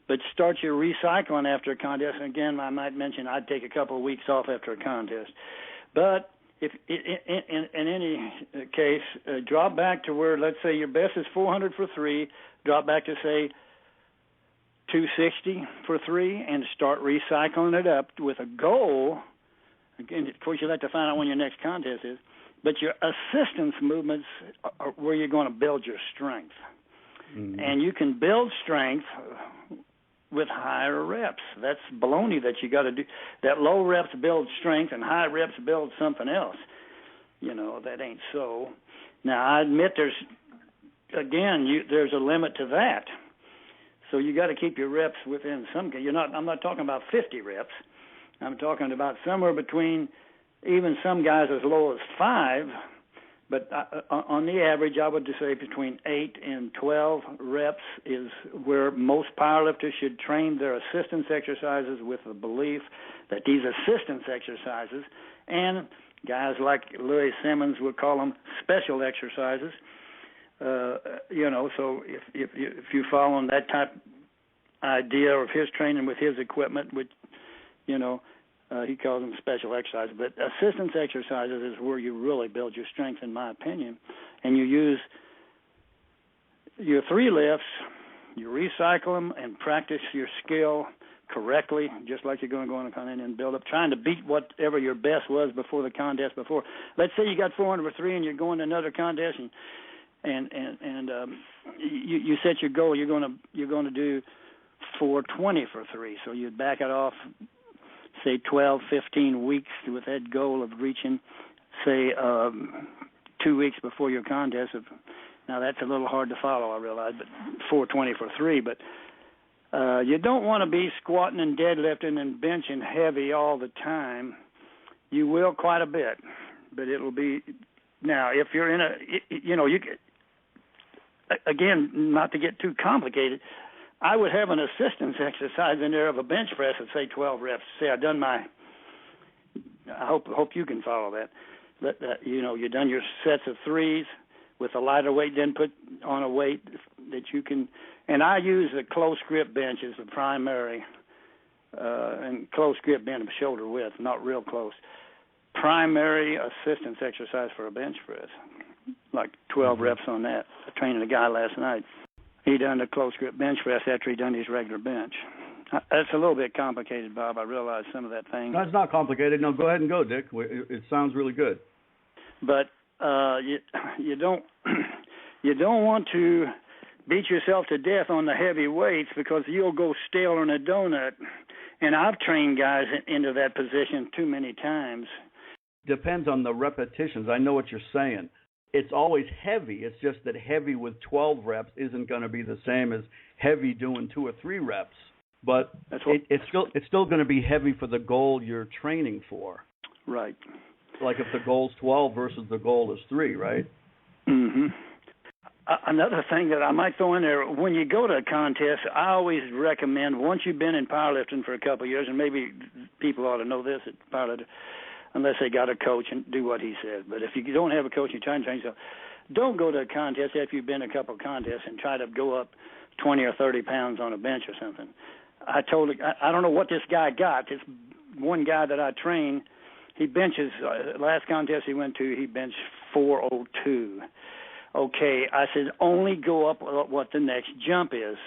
But start your recycling after a contest. And again, I might mention I'd take a couple of weeks off after a contest. But if in any case, drop back to where, let's say your best is 400 for 3, drop back to, say, 260 for 3, and start recycling it up with a goal. Again, of course, you'll have to find out when your next contest is. But your assistance movements are where you're going to build your strength. Mm-hmm. And you can build strength with higher reps. That's baloney that you got to do. That low reps build strength and high reps build something else. That ain't so. Now, I admit there's a limit to that. So you got to keep your reps within some. I'm not talking about 50 reps. I'm talking about somewhere between, even some guys as low as 5, but on the average, I would just say between 8 and 12 reps is where most powerlifters should train their assistance exercises, with the belief that these assistance exercises, and guys like Louis Simmons would call them special exercises. So if you follow that type idea of his training with his equipment, which he calls them special exercises. But assistance exercises is where you really build your strength, in my opinion. And you use your 3 lifts, you recycle them and practice your skill correctly, just like you're going to go on a contest and build up, trying to beat whatever your best was before the contest before. Let's say you got 400 for 3 and you're going to another contest and you set your goal. You're going to do 420 for 3. So you'd back it off, say 12, 15 weeks with that goal of reaching, say, 2 weeks before your contest. Now, that's a little hard to follow, I realize, but 420 for 3. But you don't want to be squatting and deadlifting and benching heavy all the time. You will quite a bit, but it'll be... Now, if you're in you again, not to get too complicated, I would have an assistance exercise in there of a bench press at, say, 12 reps. Say I've done I hope you can follow that. You've done your sets of 3s with a lighter weight, then put on a weight that you can. And I use a close grip bench as the primary, and close grip being shoulder width, not real close. Primary assistance exercise for a bench press, like 12 reps on that. I trained a guy last night. He done the close grip bench press after he done his regular bench. That's a little bit complicated, Bob. I realize some of that thing. That's not complicated. No, go ahead and go, Dick. It sounds really good. But you don't want to beat yourself to death on the heavy weights, because you'll go stale in a donut. And I've trained guys into that position too many times. Depends on the repetitions. I know what you're saying. It's always heavy. It's just that heavy with 12 reps isn't going to be the same as heavy doing 2 or 3 reps. But it's still going to be heavy for the goal you're training for. Right. Like if the goal's 12 versus the goal is 3, right? Mm-hmm. Another thing that I might throw in there, when you go to a contest, I always recommend, once you've been in powerlifting for a couple of years, and maybe people ought to know this at powerlifting, unless they got a coach and do what he said. But if you don't have a coach, you're trying to train yourself, don't go to a contest after you've been a couple of contests and try to go up 20 or 30 pounds on a bench or something. I don't know what this guy got. This one guy that I train, he benches, last contest he went to, he benched 402. Okay, I said, only go up what the next jump is.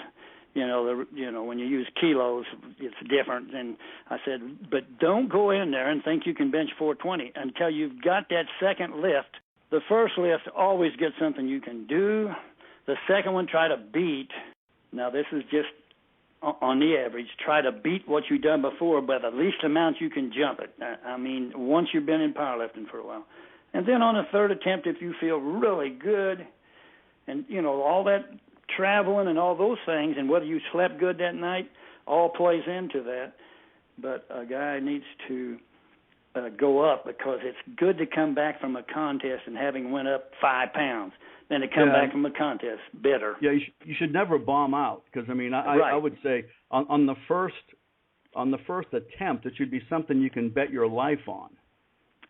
When you use kilos, it's different. And I said, but don't go in there and think you can bench 420 until you've got that second lift. The first lift always gets something you can do. The second one, try to beat. Now, this is just on the average. Try to beat what you've done before by the least amount you can jump it. I mean, once you've been in powerlifting for a while. And then on the third attempt, if you feel really good and, all that traveling and all those things, and whether you slept good that night, all plays into that. But a guy needs to go up, because it's good to come back from a contest and having went up 5 pounds. than to come back from a contest bitter. Yeah, you should never bomb out, because I would say on the first attempt, it should be something you can bet your life on.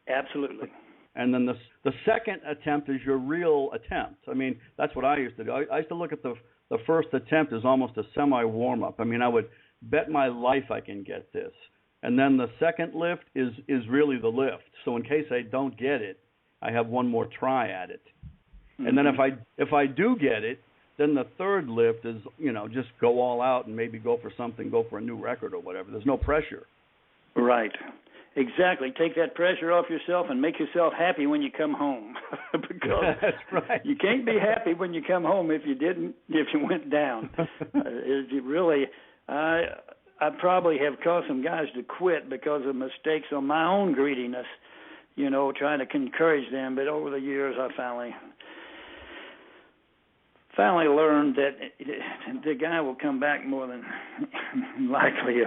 Absolutely. And then the second attempt is your real attempt. I mean, that's what I used to do. I used to look at the first attempt as almost a semi warm up. I mean, I would bet my life I can get this. And then the second lift is really the lift. So in case I don't get it, I have one more try at it. Mm-hmm. And then if I do get it, then the third lift is, just go all out and maybe go for a new record or whatever. There's no pressure. Right. Exactly. Take that pressure off yourself and make yourself happy when you come home. Because that's right. You can't be happy when you come home if you went down. I probably have caused some guys to quit because of mistakes on my own greediness, trying to encourage them. But over the years, I finally learned that the guy will come back more than likely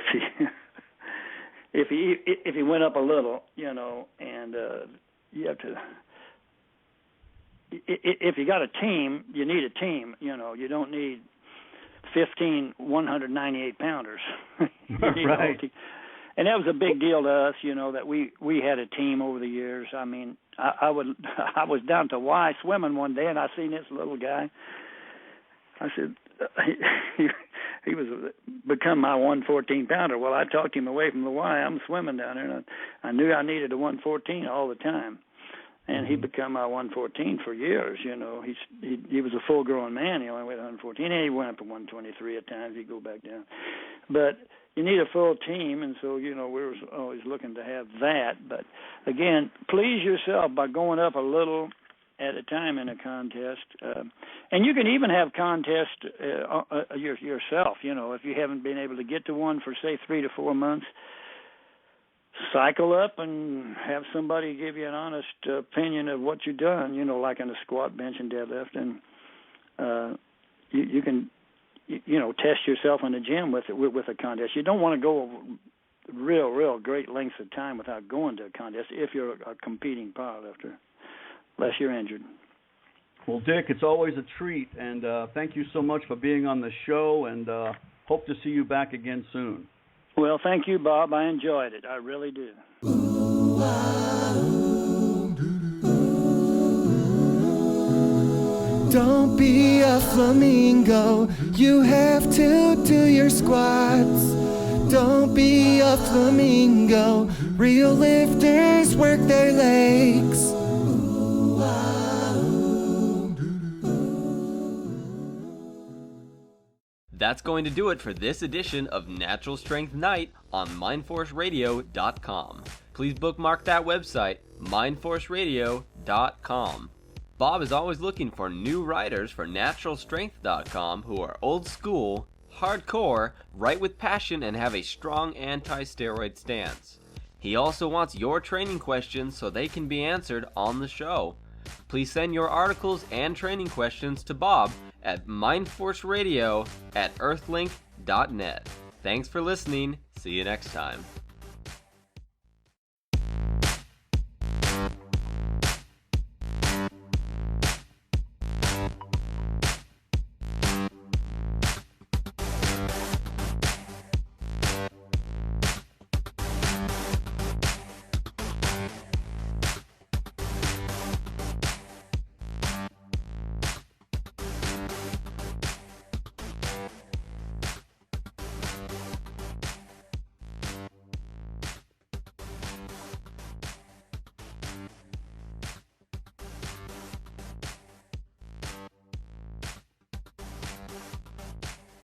if he went up a little, and you have to. If you got a team, you need a team. You don't need 15 198-pounders. Right. And that was a big deal to us, that we had a team over the years. I mean, I was down to Y swimming one day, and I seen this little guy. I said, he was become my 114-pounder. Well, I talked him away from the Y. I'm swimming down there, and I knew I needed a 114 all the time. And he become my 114 for years. He was a full-grown man. He only weighed 114, and he went up to 123 at times. He'd go back down. But you need a full team, and so, we were always looking to have that. But, again, please yourself by going up a little at a time in a contest. And you can even have contests yourself, if you haven't been able to get to one for, say, 3 to 4 months. Cycle up and have somebody give you an honest opinion of what you've done, like in a squat, bench, and deadlift. And you can, test yourself in the gym with a contest. You don't want to go real great lengths of time without going to a contest if you're a competing powerlifter, unless you're injured. Well, Dick, it's always a treat, and thank you so much for being on the show, and hope to see you back again soon. Well, thank you, Bob. I enjoyed it. I really do. Don't be a flamingo. You have to do your squats. Don't be a flamingo. Real lifters work their legs. That's going to do it for this edition of Natural Strength Night on mindforceradio.com. Please bookmark that website, mindforceradio.com. Bob is always looking for new writers for naturalstrength.com who are old school, hardcore, write with passion, and have a strong anti-steroid stance. He also wants your training questions so they can be answered on the show. Please send your articles and training questions to Bob at mindforceradio@earthlink.net. Thanks for listening. See you next time.